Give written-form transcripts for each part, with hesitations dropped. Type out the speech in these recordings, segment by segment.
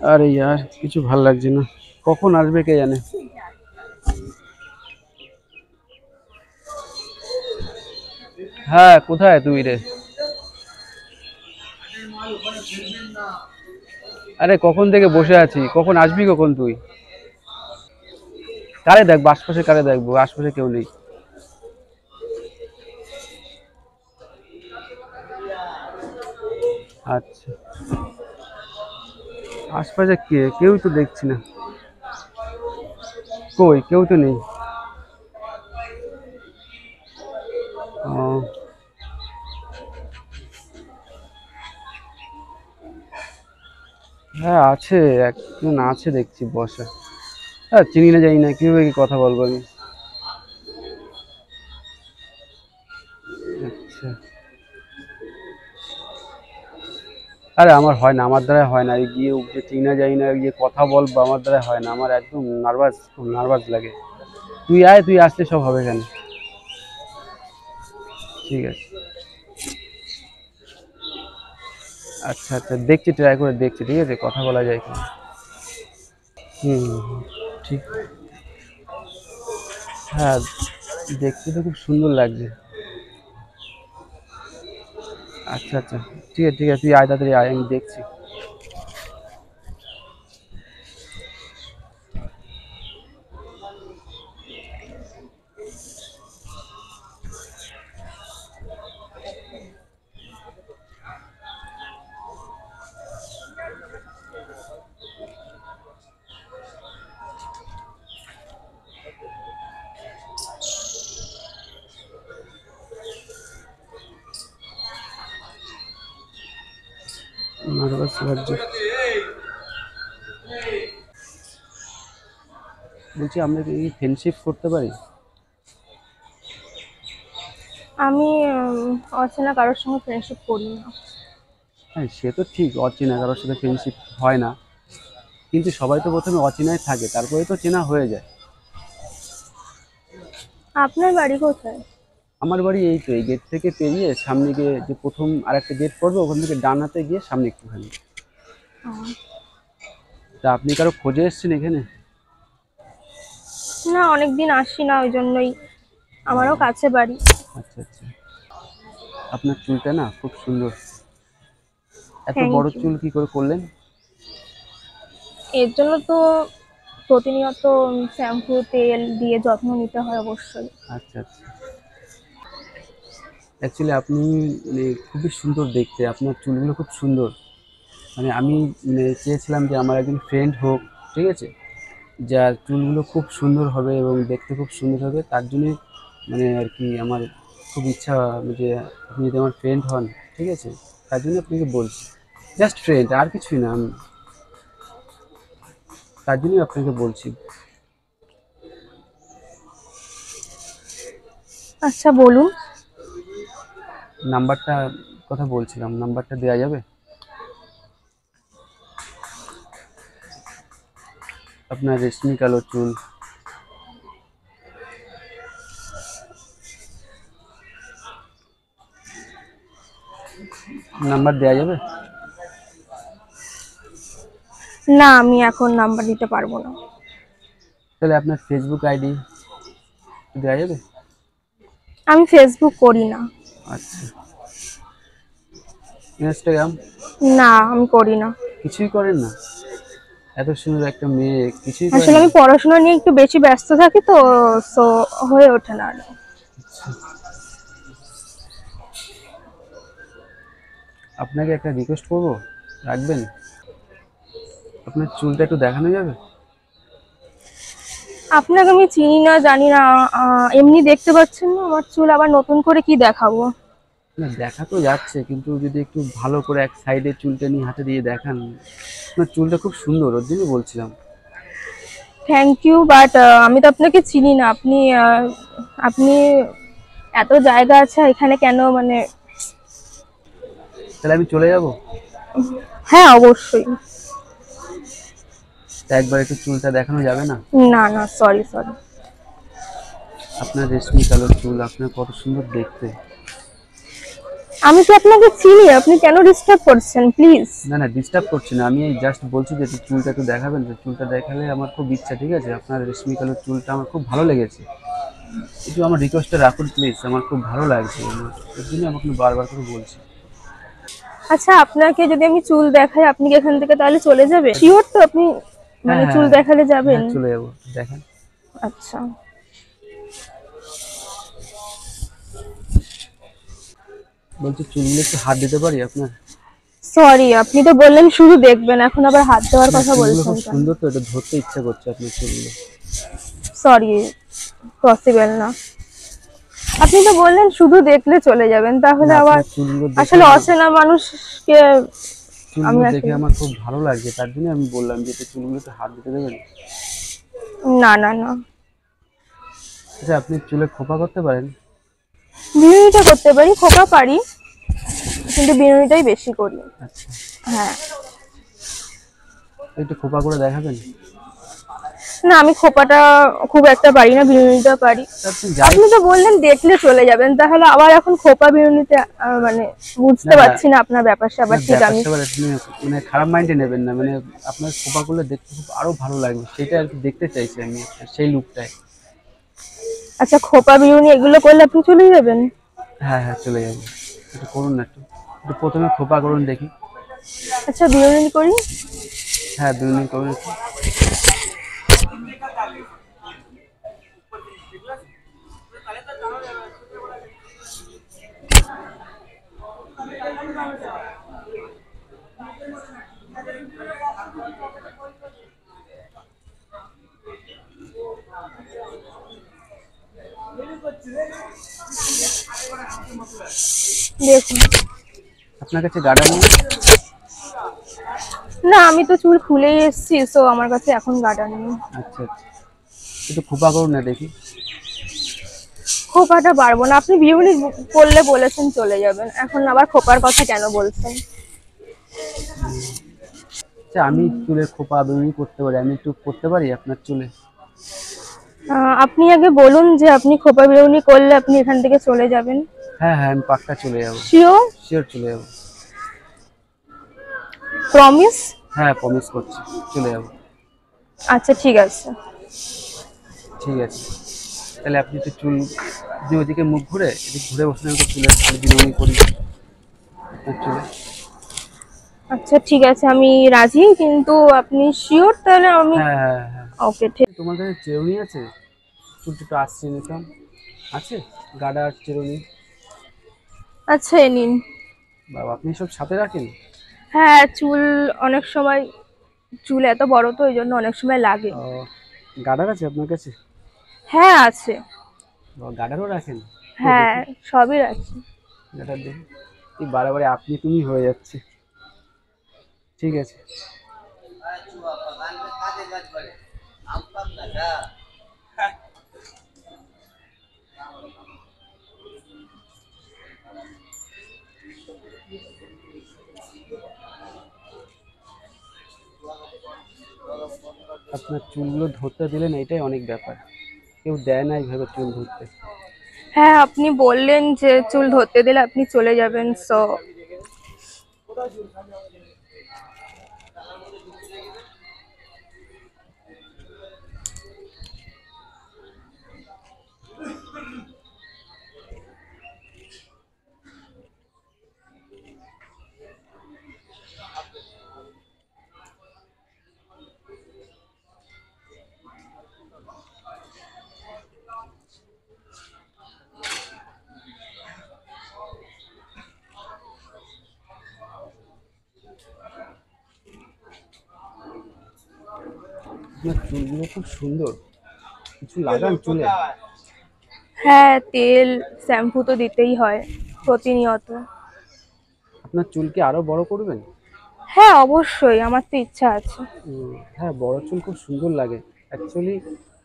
আরে यार কিছু ভালো লাগছে না, কখন আসবে কে জানে। হ্যাঁ, কোথায় তুই রে? আরে কখন থেকে বসে আছি, কখন আসবি কখন তুই? কারে দেখবো আশপাশে, কারে দেখবো আশপাশে কেউ নেই। আচ্ছা, আশপাশে কেউ তো দেখছি না। কই কেউ তো নেই। ও, হ্যাঁ আছে, একজন আছে দেখছি বসে। হ্যাঁ চিনি না জানি না, কিভাবে কি কথা বলবো আমি। আচ্ছা, আরে আমার হয় না, আমার দ্বারা হয় না, এই গিয়ে যে চিনি না জানি না গিয়ে কথা বলবো, আমার দ্বারা হয় না, আমার একদম নার্ভাস, খুব নার্ভাস লাগে। তুই আয়, তুই আসলে সব হবে কেন। ঠিক আছে। আচ্ছা আচ্ছা, দেখছি, ট্রাই করে দেখছি, ঠিক আছে, কথা বলা যায় কি। হুম হুম, হুম, ঠিক। হ্যাঁ, দেখতে তো খুব সুন্দর লাগছে। আচ্ছা আচ্ছা, ঠিক আছে ঠিক আছে, তুই আয়, তাড়াতাড়ি আয়, আমি দেখছি। নার্ভাস লাগছে। বলছি আমরা কি ফ্রেন্ডশিপ করতে পারি? আমি অচেনা কারোর সঙ্গে ফ্রেন্ডশিপ করি না। হ্যাঁ সে তো ঠিক, অচেনা কারোর সাথে ফ্রেন্ডশিপ হয় না, কিন্তু সবাই তো প্রথমে অচেনায় থাকে, তারপরে তো চেনা হয়ে যায়। আপনার বাড়ি কোথায়? আমার বাড়ি এই তো, এই গেট থেকে পেরিয়ে সামনে গিয়ে যে প্রথম আরেকটা গেট পড়বে, ওখান থেকে ডান হাতে গিয়ে সামনে একটুখানি। আহ, তা আপনি কারো খোঁজে এসেছেন এখানে? না, অনেকদিন আসি না, ওই জন্যই। আমারও ও, কাছে বাড়ি। আচ্ছা আচ্ছা। আপনার চুলটা না খুব সুন্দর। এত থ্যাংক বড় ইউ। চুল কি করে করলেন? এর জন্য তো প্রতিনিয়ত শ্যাম্পু তেল দিয়ে যত্ন নিতে হয় অবশ্যই। আচ্ছা আচ্ছা। অ্যাকচুয়ালি আপনি মানে খুবই সুন্দর দেখতে, আপনার চুলগুলো খুব সুন্দর। মানে আমি মানে চেয়েছিলাম যে আমার একজন ফ্রেন্ড হোক, ঠিক আছে, যার চুলগুলো খুব সুন্দর হবে এবং দেখতে খুব সুন্দর হবে, তার জন্যে মানে আর কি আমার খুব ইচ্ছা যে আপনি যদি আমার ফ্রেন্ড হন, ঠিক আছে, তার জন্য আপনাকে বলছি। জাস্ট ফ্রেন্ড, আর কিছুই না আমি, তার জন্যই আপনাকে বলছি। আচ্ছা, বলুন। নাম্বারটা, কথা বলছিলাম, নাম্বারটা দেওয়া যাবে? আপনার রেশমি কালো চুল। নাম্বার দেওয়া যাবে? না, আমি এখন নাম্বার দিতে পারবো না। তাহলে আপনার ফেসবুক আইডি দেওয়া যাবে? আমি ফেসবুক করি না। আচ্ছা, ইনস্টাগ্রাম? না, আমি করি না। কিছুই করেন না? এত সুন্দর একটা মেয়ে কিছুই করেন আসলে না? আমি পড়াশোনা নিয়ে একটু বেশি ব্যস্ত থাকি তো, সো হয়ে ওঠে না আর। আপনাকে একটা রিকোয়েস্ট করবো, রাখবেন? আপনার চুলটা একটু দেখানো যাবে? আপনাকে আমি চিনি না, জানি না। এমনি দেখতে পাচ্ছেন না আমার চুল, আবার নতুন করে কি দেখাবো? না দেখা তো যাচ্ছে, কিন্তু যদি একটু ভালো করে এক সাইডে চুলটা নিয়ে হাতে দিয়ে দেখান। আপনার চুলটা খুব সুন্দর, ওর জন্যই বলছিলাম। থ্যাংক ইউ, বাট আমি তো আপনাকে চিনি না। আপনি এত জায়গা আছে এখানে কেন, মানে? তাহলে আমি চলে যাব? হ্যাঁ, অবশ্যই। তা একবার একটু চুলটা দেখানো যাবে না? না না, সরি সরি। আপনার রেশমি কালো চুল, আপনার কত সুন্দর দেখতে। আমি কি আপনাকে চিনি? আপনি কেন ডিস্টার্ব করছেন প্লিজ? না না, ডিস্টার্ব করছি না, আমি জাস্ট বলছি যে একটু চুলটা একটু দেখাবেন, যে চুলটা দেখালে আমার খুব ইচ্ছা, ঠিক আছে? আপনার রেশমি কালার চুলটা আমার খুব ভালো লেগেছে, একটু আমার রিকোয়েস্টটা রাখুন প্লিজ, আমার খুব ভালো লাগছে আমার, এর জন্য আমাকে বারবার করে বলছি। আচ্ছা, আপনাকে যদি আমি চুল দেখাই আপনি কি এখান থেকে তাহলে চলে যাবে? শিওর তো আপনি হ্যাঁ মানে হ্যাঁ চুল দেখালে যাবেন? হ্যাঁ, চলে যাবো, দেখেন। আচ্ছা, বলছি চুলগুলো একটু হাত দিতে পারি আপনার? সরি, আপনি তো বললেন শুধু দেখবেন, এখন আবার হাত দেওয়ার না, কথা চুলগুলো বলছেন খুব কেন? সুন্দর তো, এটা ধরতে ইচ্ছা করছে আপনার চুলগুলো। সরি, পসিবল না। আপনি তো বললেন শুধু দেখলে চলে যাবেন, তাহলে না, আবার আপনার চুলগুলো দেখে আসলে আমার, অচেনা মানুষকে আমি চুলগুলো দেখে আসলে আমার খুব ভালো লাগছে, তার জন্য আমি বললাম যে একটু চুলগুলো একটু হাত দিতে দেবেন। না না না, আচ্ছা, আপনি চুলে খোপা করতে পারেন? বিনুনিটা করতে পারি, খোপা পারি, কিন্তু বিনুনিটাই বেশি করি। আচ্ছা, হ্যাঁ। একটু খোপা করে দেখাবেন? না, আমি খোপাটা খুব একটা পারি না, বিনুনিটা পারি। আপনি যাই, আপনি তো বললেন দেখলে চলে যাবেন, তাহলে আবার এখন খোপা বিনুনিতে মানে বুঝতে না না পারছি না আপনার ব্যাপার না, স্যাপার ঠিক ব্যাপার আমি। স্যাপার আপনি মানে খারাপ মাইন্ডে নেবেন না, মানে আপনার খোপাগুলো দেখতে খুব আরো ভালো লাগবে, সেটা আর কি দেখতে চাইছি আমি, আপনার সেই লুকটাই। আচ্ছা, খোপা বিনুনি এগুলো করলে আপনি চলে যাবেন? হ্যাঁ হ্যাঁ, চলে যাবো, একটু করুন না, একটু একটু প্রথমে খোপা করুন দেখি। আচ্ছা, বিনুনি করি। হ্যাঁ, বিনুনি করুন একটু। দেখুন। আপনার কাছে গার্ডার নেই? না, আমি তো চুল খুলেই এসেছি, সো আমার কাছে এখন গার্ডার নেই। আচ্ছা আচ্ছা, একটু খোপা করুন না দেখি। খোপাটা পারবো না, আপনি বিনুনি করলে বলেছেন চলে যাবেন, এখন আবার খোপার কথা কেন বলছেন? আচ্ছা, আমি চুলের খোপা বিনুনি করতে পারি, আমি একটু করতে পারি আপনার চুলে? আপনি আগে বলুন যে আপনি খোপা বিনুনি করলে আপনি এখান থেকে চলে যাবেন। হ্যাঁ হ্যাঁ, আমি পাক্কা চলে যাবো, শিওর? শিওর চলে যাবো। প্রমিস? হ্যাঁ, প্রমিস করছি, চলে যাবো। আচ্ছা, ঠিক আছে। ঠিক আছে, তাহলে আপনি একটু চুল, আপনি ওইদিকে মুখ ঘুরে এদিকে ঘুরে বসে আমি একটু চুলের খালি বিনুনি করি আপনার চুলে। আচ্ছা, ঠিক আছে, আমি রাজি, কিন্তু আপনি শিওর? তাহলে আমি হ্যাঁ হ্যাঁ হ্যাঁ। ওকে, ঠিক। তোমার কাছে চিরুনি আছে? চুলটা একটু আসছে নিতাম, আছে গাডার চিরুনি? আচ্ছা, এ নিন। বাবা, আপনি সব সাথে রাখেন? হ্যাঁ, চুল অনেক সময়, চুল এত বড় তো এই জন্য অনেক সময় লাগে। ও, গাডার আছে আপনার কাছে? হ্যাঁ, আছে। গাডারও রাখেন? কই হ্যাঁ, দেখি, সবই আছে। গাডার দেখি। এই বারে আপনি তুমি হয়ে যাচ্ছে, ঠিক আছে। আপনার চুলগুলো ধরতে দিলেন, এটাই অনেক ব্যাপার, কেউ দেয় না এইভাবে চুল ধরতে। হ্যাঁ, আপনি বললেন যে চুল ধরতে দিলে আপনি চলে যাবেন, সো আপনার চুলগুলো খুব সুন্দর, কিছু লাগান চুলে? হ্যাঁ, তেল শ্যাম্পু তো দিতেই হয় প্রতিনিয়ত। আপনার চুল কি আরো বড় করবেন? হ্যাঁ, অবশ্যই, আমার তো ইচ্ছা আছে। হ্যাঁ, বড় চুল খুব সুন্দর লাগে অ্যাকচুয়ালি,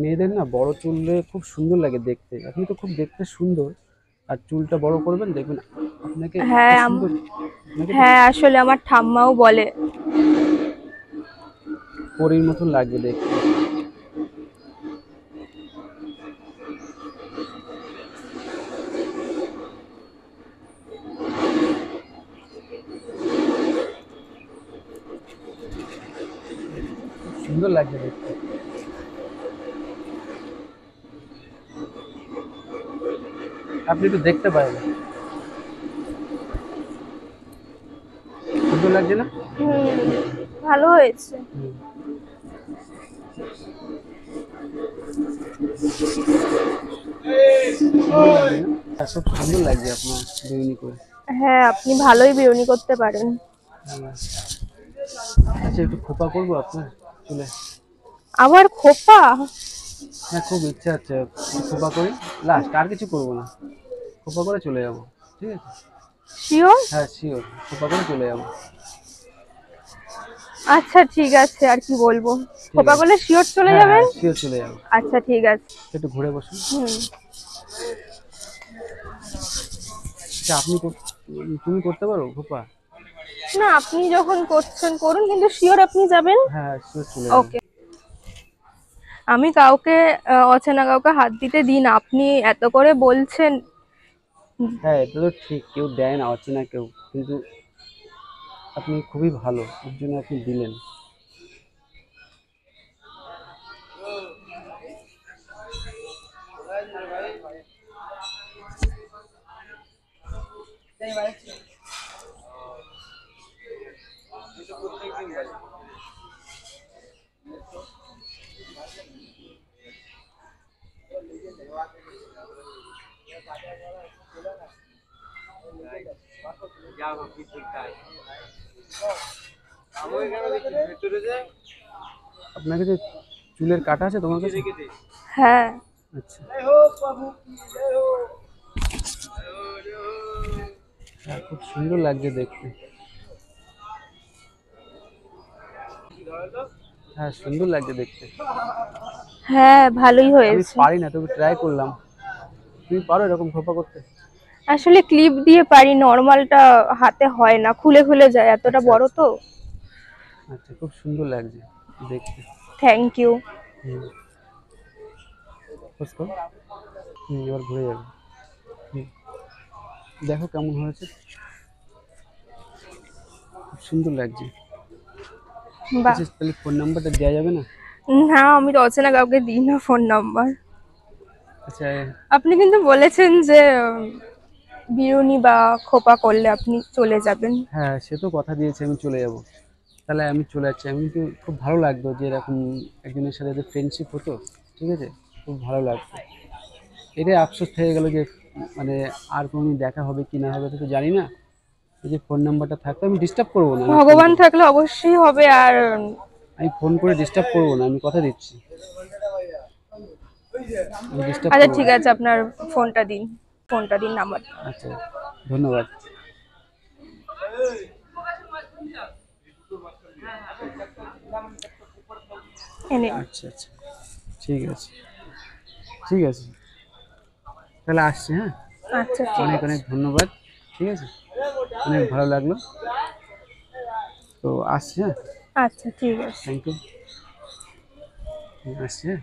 মেয়েদের না বড় চুলে খুব সুন্দর লাগে দেখতে, আপনি তো খুব দেখতে সুন্দর, আর চুলটা বড় করবেন দেখবেন আপনাকে এত হ্যাঁ সুন্দর, আপনাকে তো হ্যাঁ, আসলে আমার ঠাম্মাও বলে। পরীর মতন লাগবে দেখতে। সুন্দর লাগছে দেখতে। আপনি একটু দেখতে পারেন, সুন্দর লাগছে না? হুম, ভালো হয়েছে। হুম। সুন্দর লাগছে না? হ্যাঁ, খুব সুন্দর লাগছে আপনার বেগুনি করে। হ্যাঁ, আপনি ভালোই বেরুনি করতে পারেন। হুম। আচ্ছা, একটু খোপা করবো আপনার চুলে? আবার খোপা? হ্যাঁ, খুব ইচ্ছা আছে একটু খোপা করি, লাস্ট আর কিছু করবো না, খোপা করে চলে যাবো। ঠিক আছে? শিওর? হ্যাঁ, শিওর, খোপা করে চলে যাবো। আচ্ছা ঠিক আছে, আর কি বলবো। ঠিক খোপা আছে। করলে শিওর চলে হ্যাঁ যাবেন? হ্যাঁ, শিওর চলে যাবো। আচ্ছা ঠিক আছে। একটু ঘুরে বসুন। হুম। আচ্ছা, তুমি করতে পারো খোপা? না, আপনি যখন করছেন করুন, কিন্তু শিওর আপনি যাবেন? হ্যাঁ, শিওর চলে যাবো। ওকে। আমি কাউকে অচেনা কাউকে হাত দিতে দিই না, আপনি এত করে বলছেন। হ্যাঁ, এটা তো ঠিক, কেউ দেয় না অচেনা কেউ, কিন্তু আপনি খুবই ভালো, এর জন্য আপনি দিলেন। আপনার কাছে চুলের কাটা আছে তোমার কাছে? হ্যাঁ। আচ্ছা। হ্যাঁ, খুব সুন্দর লাগছে দেখতে। হ্যাঁ, সুন্দর লাগছে দেখতে। হ্যাঁ, ভালোই আমি হয়েছে। পারি না, তবে ট্রাই করলাম। তুমি পারো এরকম খোপা করতে? আসলে ক্লিপ দিয়ে পারি, নর্মালটা হাতে হয় না, খুলে খুলে যায়, এতটা আচ্ছা বড় আচ্ছা। তো। আচ্ছা, খুব সুন্দর লাগছে দেখতে। Thank you. হুম। বুঝতো? হুম, এবার ঘুরে যাবে। হুম। দেখো কেমন হয়েছে, খুব সুন্দর লাগছে। বাহ। আচ্ছা, তাহলে ফোন নাম্বারটা দেওয়া যাবে না? না, আমি তো অচেনা কাউকে দিই না ফোন নাম্বার। আচ্ছা। আপনি কিন্তু বলেছেন যে বিরুনি বা খোপা করলে আপনি চলে যাবেন। হ্যাঁ, সে তো কথা দিয়েছে আমি চলে যাব। তাহলে আমি চলে যাচ্ছি। আমি তো খুব ভালো লাগতো যে এরকম একজনের সাথে যে ফ্রেন্ডশিপ হতো, ঠিক আছে? খুব ভালো লাগতো। এটাই আফসোস থেকে গেল যে মানে আর কোনোদিন দেখা হবে কি না হবে তো জানি না। এই যে ফোন নাম্বারটা থাকতো আমি ডিস্টার্ব করবো না, আমি ফোন ভগবান করবো। থাকলে অবশ্যই হবে। আর আমি ফোন করে ডিস্টার্ব করবো না, আমি কথা দিচ্ছি। আমি ডিস্টার্ব আচ্ছা করবো ঠিক না। আছে, আপনার ফোনটা দিন, ফোনটা দিন, নাম্বার। আচ্ছা, ধন্যবাদ। এনে। আচ্ছা আচ্ছা, ঠিক আছে, ঠিক আছে, তাহলে আসছি। হ্যাঁ, আচ্ছা ঠিক অনেক আছে। অনেক ধন্যবাদ। ঠিক আছে, অনেক ভালো লাগলো। তো আসছি। হ্যাঁ, আচ্ছা ঠিক আছে। Thank you. আসছি। হ্যাঁ।